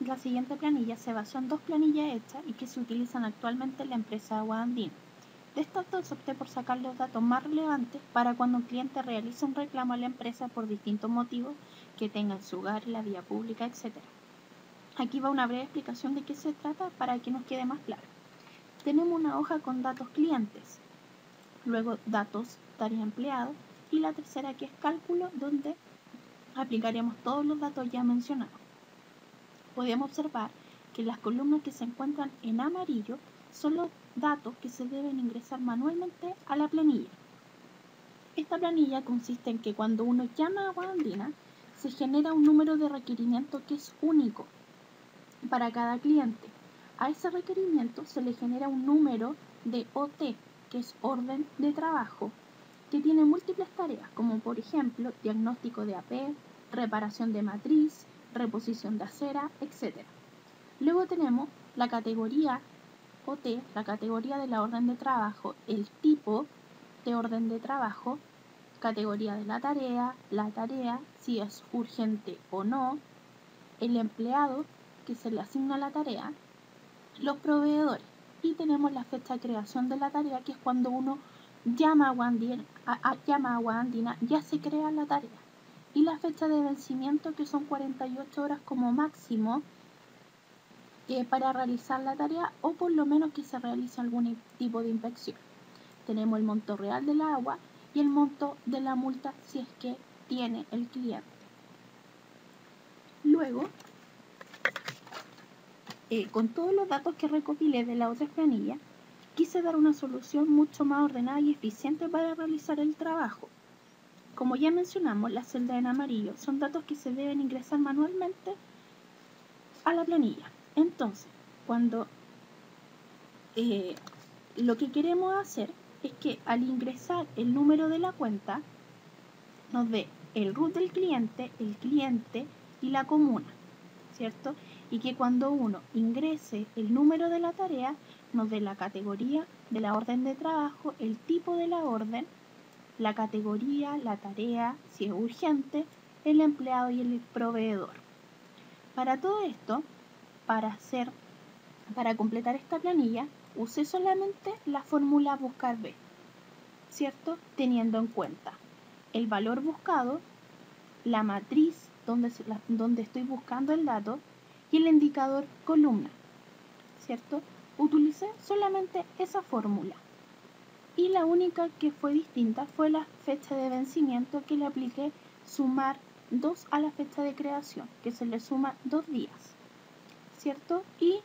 La siguiente planilla se basó en dos planillas hechas y que se utilizan actualmente en la empresa Agua Andina. De estas dos opté por sacar los datos más relevantes para cuando un cliente realice un reclamo a la empresa por distintos motivos que tenga en su hogar, la vía pública, etc. Aquí va una breve explicación de qué se trata para que nos quede más claro. Tenemos una hoja con datos clientes, luego datos tarea empleado y la tercera que es cálculo, donde aplicaremos todos los datos ya mencionados. Podemos observar que las columnas que se encuentran en amarillo son los datos que se deben ingresar manualmente a la planilla. Esta planilla consiste en que cuando uno llama a Agua Andina, se genera un número de requerimiento que es único para cada cliente. A ese requerimiento se le genera un número de OT, que es orden de trabajo, que tiene múltiples tareas, como por ejemplo diagnóstico de AP, reparación de matriz, reposición de acera, etc. Luego tenemos la categoría OT, la categoría de la orden de trabajo, el tipo de orden de trabajo, categoría de la tarea, si es urgente o no, el empleado que se le asigna la tarea, los proveedores, y tenemos la fecha de creación de la tarea, que es cuando uno llama a Agua Andina, ya se crea la tarea, y la fecha de vencimiento, que son 48 horas como máximo para realizar la tarea, o por lo menos que se realice algún tipo de inspección. Tenemos el monto real del agua y el monto de la multa si es que tiene el cliente. Luego, con todos los datos que recopilé de la otra planilla, quise dar una solución mucho más ordenada y eficiente para realizar el trabajo. Como ya mencionamos, las celdas en amarillo son datos que se deben ingresar manualmente a la planilla. Entonces, cuando lo que queremos hacer es que al ingresar el número de la cuenta, nos dé el RUT del cliente, el cliente y la comuna, ¿cierto? Y que cuando uno ingrese el número de la tarea, nos dé la categoría de la orden de trabajo, el tipo de la orden, la categoría, la tarea, si es urgente, el empleado y el proveedor. Para todo esto, para completar esta planilla, usé solamente la fórmula buscar B, ¿cierto? Teniendo en cuenta el valor buscado, la matriz donde estoy buscando el dato y el indicador columna, ¿cierto? Utilicé solamente esa fórmula. Y la única que fue distinta fue la fecha de vencimiento, que le apliqué sumar 2 a la fecha de creación, que se le suma 2 días, ¿cierto? Y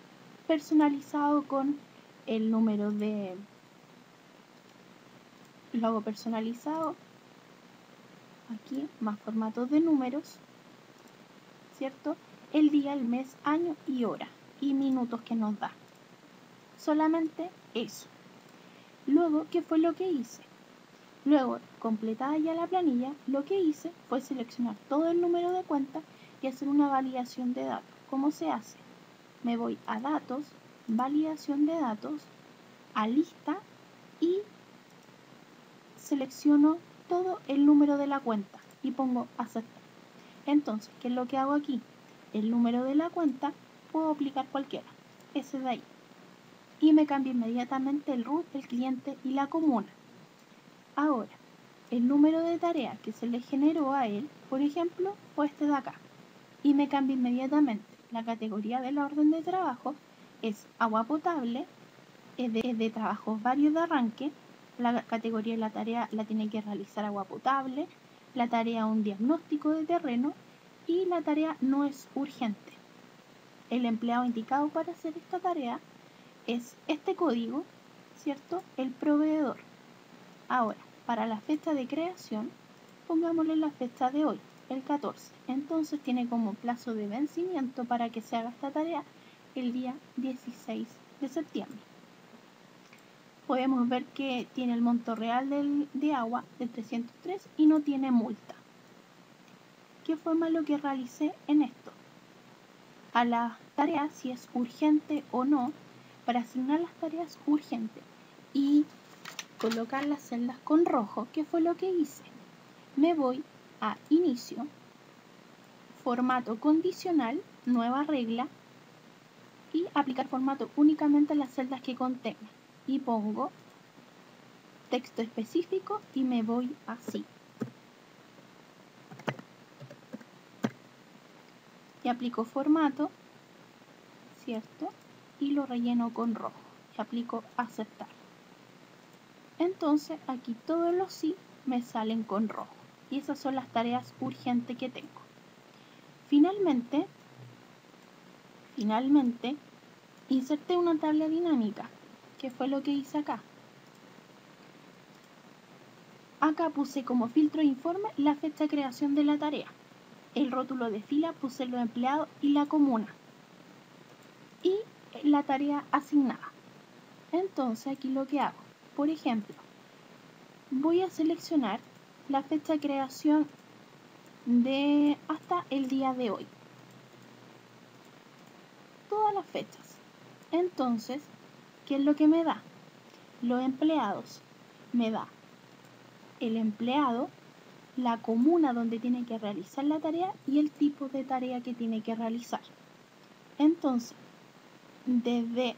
personalizado con el número de... Lo hago personalizado, aquí más formatos de números, ¿cierto? El día, el mes, año y hora, y minutos que nos da. Solamente eso. Luego, ¿qué fue lo que hice? Luego, completada ya la planilla, lo que hice fue seleccionar todo el número de cuenta y hacer una validación de datos. ¿Cómo se hace? Me voy a datos, validación de datos, a lista y selecciono todo el número de la cuenta y pongo aceptar. Entonces, ¿qué es lo que hago aquí? El número de la cuenta puedo aplicar cualquiera, ese de ahí. Y me cambia inmediatamente el RUT, el cliente y la comuna. Ahora, el número de tarea que se le generó a él, por ejemplo, fue este de acá. Y me cambia inmediatamente. La categoría de la orden de trabajo es agua potable, es de trabajos varios de arranque. La categoría de la tarea la tiene que realizar agua potable, la tarea un diagnóstico de terreno y la tarea no es urgente. El empleado indicado para hacer esta tarea es este código, ¿cierto? El proveedor. Ahora, para la fecha de creación, pongámosle la fecha de hoy, el 14. Entonces tiene como plazo de vencimiento para que se haga esta tarea el día 16 de septiembre. Podemos ver que tiene el monto real de agua de 303 y no tiene multa. ¿Qué fue más lo que realicé en esto? A la tarea, si es urgente o no, para asignar las tareas urgentes y colocar las celdas con rojo, ¿qué fue lo que hice? Me voy a inicio, formato condicional, nueva regla, y aplicar formato únicamente en las celdas que contenga. Y pongo texto específico y me voy así. Y aplico formato, ¿cierto? Y lo relleno con rojo. Y aplico aceptar. Entonces aquí todos los sí me salen con rojo. Y esas son las tareas urgentes que tengo. Finalmente, inserté una tabla dinámica, que fue lo que hice acá. Acá puse como filtro de informe la fecha de creación de la tarea. El rótulo de fila puse los empleados y la comuna. Y la tarea asignada. Entonces aquí lo que hago, por ejemplo, voy a seleccionar la fecha de creación de hasta el día de hoy. Todas las fechas. Entonces, ¿qué es lo que me da? Los empleados. Me da el empleado, la comuna donde tiene que realizar la tarea y el tipo de tarea que tiene que realizar. Entonces, desde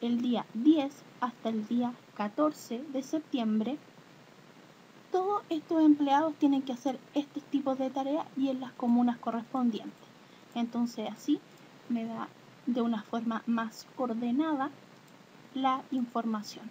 el día 10 hasta el día 14 de septiembre, todos estos empleados tienen que hacer estos tipos de tareas y en las comunas correspondientes. Entonces así me da de una forma más ordenada la información.